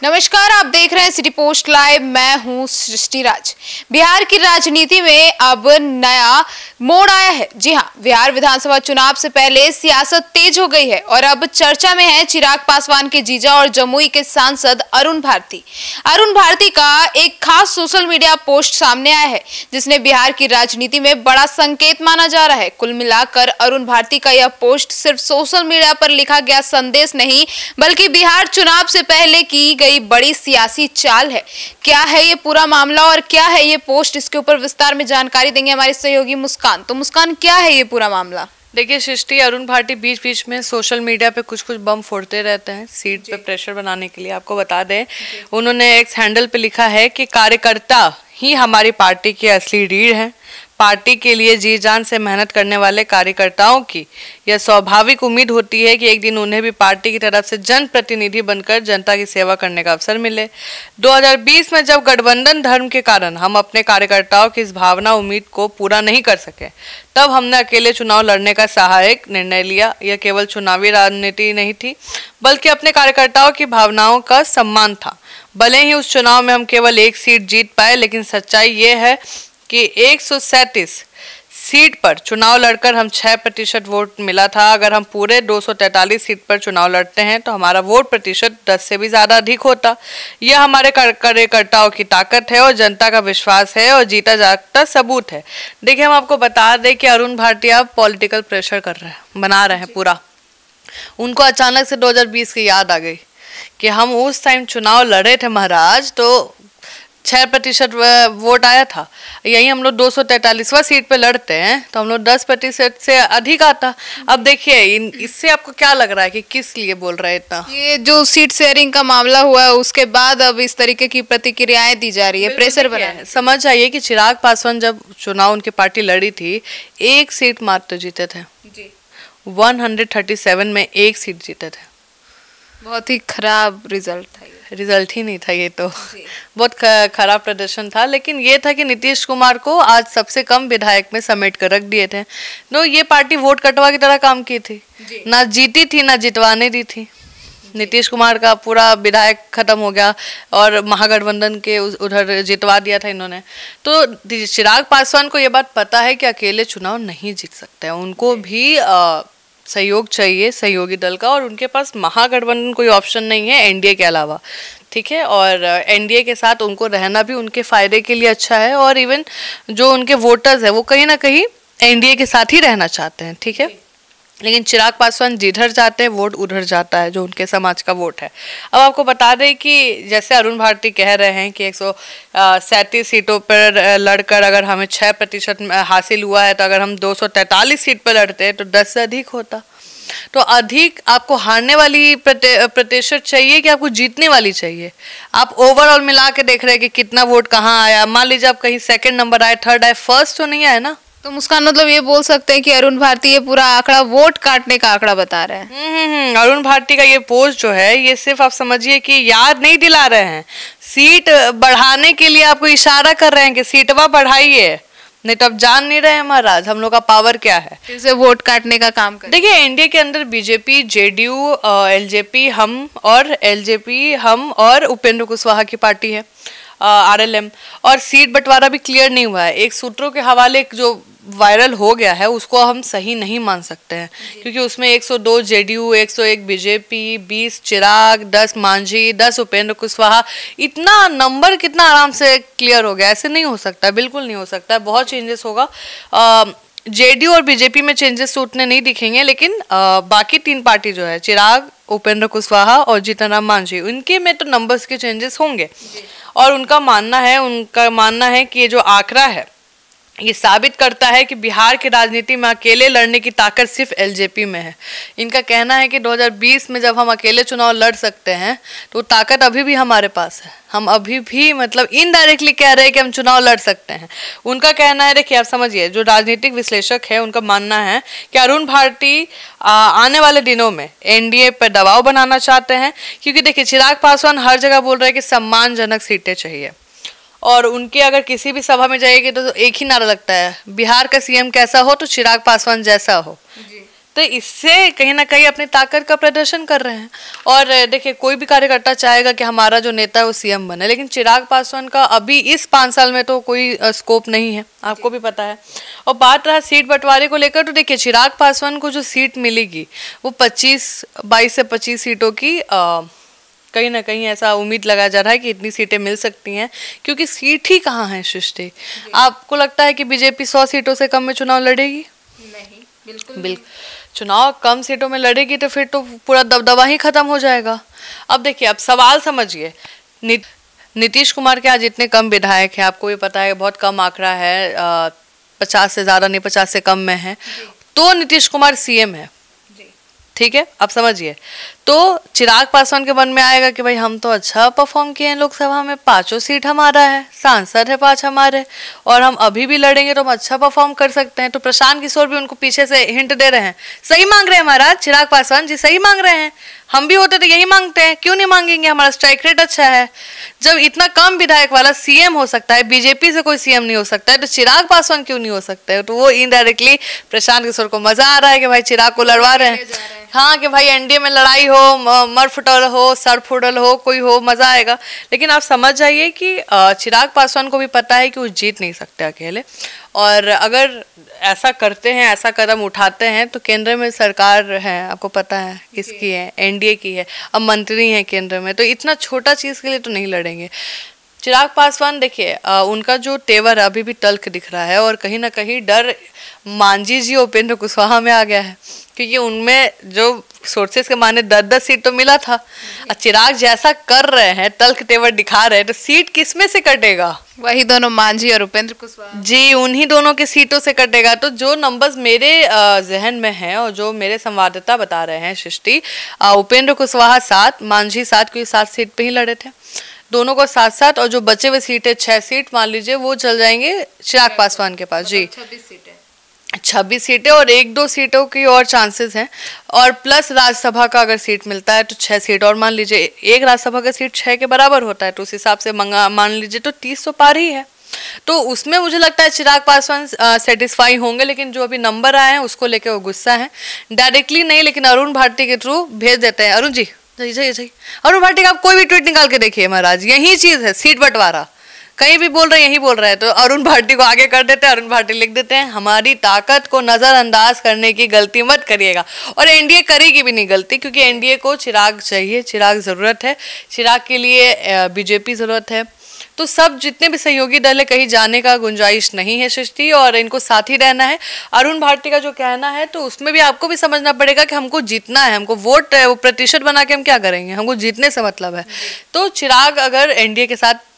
नमस्कार, आप देख रहे हैं सिटी पोस्ट लाइव। मैं हूं सृष्टि राज। बिहार की राजनीति में अब नया मोड़ आया है। जी हां, बिहार विधानसभा चुनाव से पहले सियासत तेज हो गई है और अब चर्चा में है चिराग पासवान के जीजा और जमुई के सांसद अरुण भारती। अरुण भारती का एक खास सोशल मीडिया पोस्ट सामने आया है जिसने बिहार की राजनीति में बड़ा संकेत माना जा रहा है। कुल मिलाकर अरुण भारती का यह पोस्ट सिर्फ सोशल मीडिया पर लिखा गया संदेश नहीं, बल्कि बिहार चुनाव से पहले की गई बड़ी सियासी चाल है। क्या है ये पूरा मामला और क्या है ये पोस्ट, इसके ऊपर विस्तार में जानकारी देंगे हमारे सहयोगी मुस्कान। तो मुस्कान, क्या है ये पूरा मामला? देखिए सृष्टि, अरुण भारती बीच बीच में सोशल मीडिया पे कुछ बम फोड़ते रहते हैं सीट पे प्रेशर बनाने के लिए। आपको बता दें, उन्होंने एक हैंडल पे लिखा है कि कार्यकर्ता ही हमारी पार्टी की असली रीढ़ है। पार्टी के लिए जी जान से मेहनत करने वाले कार्यकर्ताओं की यह स्वाभाविक उम्मीद होती है कि एक दिन उन्हें भी पार्टी की तरफ से जनप्रतिनिधि बनकर जनता की सेवा करने का अवसर मिले। 2020 में जब गठबंधन धर्म के कारण हम अपने कार्यकर्ताओं की इस भावना उम्मीद को पूरा नहीं कर सके, तब हमने अकेले चुनाव लड़ने का सहायक निर्णय लिया। यह केवल चुनावी राजनीति नहीं थी, बल्कि अपने कार्यकर्ताओं की भावनाओं का सम्मान था। भले ही उस चुनाव में हम केवल एक सीट जीत पाए, लेकिन सच्चाई ये है कि 137 सीट पर चुनाव लड़कर हम 6% वोट मिला था। अगर हम पूरे 243 सीट पर चुनाव लड़ते हैं तो हमारा वोट प्रतिशत 10 से भी ज़्यादा अधिक होता। यह हमारे कार्यकर्ताओं की ताकत है और जनता का विश्वास है और जीता जागता सबूत है। देखिए, हम आपको बता दें कि अरुण भाटिया अब पॉलिटिकल प्रेशर कर रहे हैं, बना रहे हैं पूरा। उनको अचानक से 2020 की याद आ गई कि हम उस टाइम चुनाव लड़े थे महाराज, तो 6% वोट आया था। यही हम लोग 243वां सीट पे लड़ते हैं तो हम लोग 10% से अधिक आता। अब देखिए, इससे आपको क्या लग रहा है कि किस लिए बोल रहे हैं इतना? ये जो सीट शेयरिंग का मामला हुआ है उसके बाद अब इस तरीके की प्रतिक्रियाएं दी जा रही है, प्रेशर बना है। समझ आइए कि चिराग पासवान जब चुनाव उनकी पार्टी लड़ी थी, एक सीट मात्र जीते थे जी। 137 में एक सीट जीते थे। बहुत ही खराब रिजल्ट था। रिजल्ट ही नहीं था ये तो, बहुत खराब प्रदर्शन था। लेकिन ये था कि नीतीश कुमार को आज सबसे कम विधायक में समेट कर रख दिए थे। तो ये पार्टी वोट कटवा की तरह काम की थी, ना जीती थी ना जितवाने दी थी। नीतीश कुमार का पूरा विधायक खत्म हो गया और महागठबंधन के उधर जितवा दिया था इन्होंने। तो चिराग पासवान को ये बात पता है कि अकेले चुनाव नहीं जीत सकते हैं, उनको भी सहयोग चाहिए, सहयोगी दल का, और उनके पास महागठबंधन कोई ऑप्शन नहीं है एनडीए के अलावा। ठीक है, और एनडीए के साथ उनको रहना भी उनके फायदे के लिए अच्छा है, और इवन जो उनके वोटर्स है वो कहीं ना कहीं एनडीए के साथ ही रहना चाहते हैं। ठीक है, लेकिन चिराग पासवान जिधर जाते हैं वोट उधर जाता है, जो उनके समाज का वोट है। अब आपको बता दें कि जैसे अरुण भारती कह रहे हैं कि 137 सीटों पर लड़कर अगर हमें 6% हासिल हुआ है, तो अगर हम 243 सीट पर लड़ते हैं तो 10 से अधिक होता। तो अधिक आपको हारने वाली प्रतिशत चाहिए कि आपको जीतने वाली चाहिए? आप ओवरऑल मिला के देख रहे हैं कि कितना वोट कहाँ आया। मान लीजिए आप कहीं सेकंड नंबर आए, थर्ड आए, फर्स्ट तो नहीं आया ना। तो मुस्कान, मतलब ये बोल सकते हैं कि अरुण भारती ये पूरा आंकड़ा वोट काटने का आंकड़ा बता रहे हैं। अरुण भारती का ये पोस्ट जो है, ये सिर्फ आप समझिए कि याद नहीं दिला रहे हैं, सीट बढ़ाने के लिए आपको इशारा कर रहे हैं कि सीटवा बढ़ाइए, नहीं तो आप जान नहीं रहे महाराज हम लोग का पावर क्या है। फिर से वोट काटने का काम कर। देखिए, एनडीए के अंदर बीजेपी, जेडीयू, एलजेपी हम और उपेंद्र कुशवाहा की पार्टी है, आरएलएम, और सीट बंटवारा भी क्लियर नहीं हुआ है। एक सूत्रों के हवाले जो वायरल हो गया है उसको हम सही नहीं मान सकते हैं, क्योंकि उसमें 102 जेडीयू, 101 बीजेपी, 20 चिराग, 10 मांझी, 10 उपेंद्र कुशवाहा, इतना नंबर कितना आराम से क्लियर हो गया। ऐसे नहीं हो सकता, बिल्कुल नहीं हो सकता, बहुत चेंजेस होगा। जेडीयू और बीजेपी में चेंजेस तो उतने नहीं दिखेंगे, लेकिन बाकी तीन पार्टी जो है, चिराग, उपेंद्र कुशवाहा और जीतन राम मांझी, उनके में तो नंबर्स के चेंजेस होंगे। और उनका मानना है कि ये जो आंकड़ा है ये साबित करता है कि बिहार की राजनीति में अकेले लड़ने की ताकत सिर्फ एलजेपी में है। इनका कहना है कि 2020 में जब हम अकेले चुनाव लड़ सकते हैं तो ताकत अभी भी हमारे पास है, हम अभी भी मतलब इनडायरेक्टली कह रहे हैं कि हम चुनाव लड़ सकते हैं। उनका कहना है, देखिए आप समझिए, जो राजनीतिक विश्लेषक है उनका मानना है कि अरुण भारती आने वाले दिनों में एनडीए पर दबाव बनाना चाहते हैं, क्योंकि देखिए चिराग पासवान हर जगह बोल रहे हैं कि सम्मानजनक सीटें चाहिए, और उनके अगर किसी भी सभा में जाएगी तो एक ही नारा लगता है, बिहार का सीएम कैसा हो तो चिराग पासवान जैसा हो। तो तो इससे कहीं ना कहीं अपनी ताकत का प्रदर्शन कर रहे हैं। और देखिए, कोई भी कार्यकर्ता चाहेगा कि हमारा जो नेता है वो सीएम बने, लेकिन चिराग पासवान का अभी इस 5 साल में तो कोई स्कोप नहीं है, आपको भी पता है। और बात रहा सीट बंटवारे को लेकर, तो देखिए चिराग पासवान को जो सीट मिलेगी वो 22 से 25 सीटों की कहीं ना कहीं ऐसा उम्मीद लगाया जा रहा है कि इतनी सीटें मिल सकती हैं, क्योंकि सीट ही कहाँ है सृष्टि। आपको लगता है कि बीजेपी 100 सीटों से कम में चुनाव लड़ेगी? नहीं, बिल्कुल बिल्कुल। चुनाव कम सीटों में लड़ेगी तो फिर तो पूरा दबदबा ही खत्म हो जाएगा। अब देखिए, अब सवाल समझिए, नीतीश कुमार के आज इतने कम विधायक हैं, आपको भी पता है, बहुत कम आंकड़ा है, 50 से ज़्यादा नहीं, 50 से कम में है, तो नीतीश कुमार सीएम है, ठीक है। अब समझिए, तो चिराग पासवान के मन में आएगा कि भाई हम तो अच्छा परफॉर्म किए हैं लोकसभा में, 5 सीट हमारा है, सांसद है 5 हमारे, और हम अभी भी लड़ेंगे तो हम अच्छा परफॉर्म कर सकते हैं। तो प्रशांत किशोर भी उनको पीछे से हिंट दे रहे हैं, सही मांग रहे हैं महाराज, चिराग पासवान जी सही मांग रहे हैं, हम भी होते तो यही मांगते हैं, क्यों नहीं मांगेंगे, हमारा स्ट्राइक रेट अच्छा है। जब इतना कम विधायक वाला सीएम हो सकता है, बीजेपी से कोई सीएम नहीं हो सकता है, तो चिराग पासवान क्यों नहीं हो सकता है? तो वो इनडायरेक्टली प्रशांत किशोर को मजा आ रहा है कि भाई चिराग को लड़वा रहे हैं, हाँ, कि भाई एनडीए में लड़ाई हो, मर फुटल हो, सर फुटल हो, कोई हो, मजा आएगा। लेकिन आप समझ जाइए कि चिराग पासवान को भी पता है कि वो जीत नहीं सकते अकेले, और अगर ऐसा करते हैं, ऐसा कदम उठाते हैं, तो केंद्र में सरकार है, आपको पता है किसकी है, एनडीए की है, अब मंत्री हैं केंद्र में, तो इतना छोटा चीज़ के लिए तो नहीं लड़ेंगे। चिराग पासवान देखिए, उनका जो तेवर अभी भी तल्ख दिख रहा है, और कहीं ना कहीं डर मांझी जी उपेंद्र कुशवाहा में आ गया है, क्योंकि उनमें जो सोर्सेस के माने 10-10 सीट तो मिला था। चिराग जैसा कर रहे हैं, तल्ख तेवर दिखा रहे हैं, तो सीट किस में से कटेगा? वही दोनों, मांझी और उपेंद्र कुशवाहा जी, उन्हीं दोनों की सीटों से कटेगा। तो जो नंबर्स मेरे जहन में हैं और जो मेरे संवाददाता बता रहे हैं सृष्टि, उपेंद्र कुशवाहा 7, मांझी 7, क्योंकि 7 सीट पे ही लड़े थे, दोनों को 7-7, और जो बचे हुए सीटें 6 सीट मान लीजिए, वो चल जाएंगे चिराग पासवान के पास जी। 26 सीटें और 1-2 सीटों की और चांसेस हैं, और प्लस राज्यसभा का अगर सीट मिलता है तो 6 सीट, और मान लीजिए एक राज्यसभा का सीट 6 के बराबर होता है, तो उस हिसाब से मान लीजिए तो 30 तो पार ही है। तो उसमें मुझे लगता है चिराग पासवान सेटिस्फाई होंगे, लेकिन जो अभी नंबर आए हैं उसको लेकर वो गुस्सा है, डायरेक्टली नहीं, लेकिन अरुण भारती के थ्रू भेज देते हैं, अरुण जी जाइए, अरुण भाटी का आप कोई भी ट्वीट निकाल के देखिए महाराज, यही चीज है, सीट बंटवारा, कहीं भी बोल रहे हैं, यही बोल रहे हैं, तो अरुण भाटी को आगे कर देते हैं, अरुण भाटी लिख देते हैं, हमारी ताकत को नजरअंदाज करने की गलती मत करिएगा। और एनडीए करेगी भी नहीं गलती, क्योंकि एनडीए को चिराग चाहिए, चिराग जरूरत है, चिराग के लिए बीजेपी जरूरत है, तो सब जितने भी सहयोगी दल है, कहीं जाने का गुंजाइश नहीं है सृष्टि, और इनको साथ ही रहना है। अरुण भारती का जो कहना है, तो उसमें भी आपको भी समझना पड़ेगा कि हमको जीतना है, हमको वोट वो प्रतिशत बना के हम क्या करेंगे, हमको जीतने से मतलब है। तो चिराग अगर एनडीए के साथ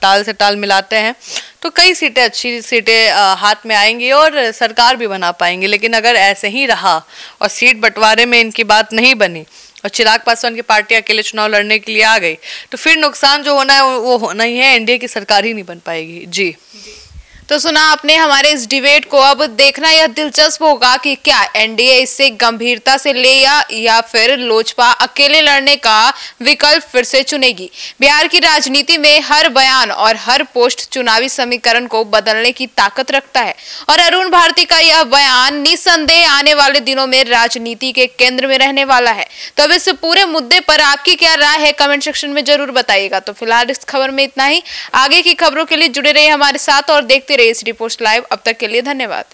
ताल से ताल मिलाते हैं तो कई सीटें, अच्छी सीटें हाथ में आएंगी और सरकार भी बना पाएंगे। लेकिन अगर ऐसे ही रहा और सीट बंटवारे में इनकी बात नहीं बनी और चिराग पासवान की पार्टी अकेले चुनाव लड़ने के लिए आ गई, तो फिर नुकसान जो होना है वो होना ही है, एनडीए की सरकार ही नहीं बन पाएगी जी। तो सुना आपने हमारे इस डिबेट को, अब देखना यह दिलचस्प होगा कि क्या एनडीए इसे गंभीरता से ले या फिर लोजपा अकेले लड़ने का विकल्प फिर से चुनेगी। बिहार की राजनीति में हर बयान और हर पोस्ट चुनावी समीकरण को बदलने की ताकत रखता है, और अरुण भारती का यह बयान निसंदेह आने वाले दिनों में राजनीति के केंद्र में रहने वाला है। तो अब इस पूरे मुद्दे पर आपकी क्या राय है, कमेंट सेक्शन में जरूर बताइएगा। तो फिलहाल इस खबर में इतना ही, आगे की खबरों के लिए जुड़े रहिए हमारे साथ और देखते रहिए सिटी पोस्ट लाइव। अब तक के लिए धन्यवाद।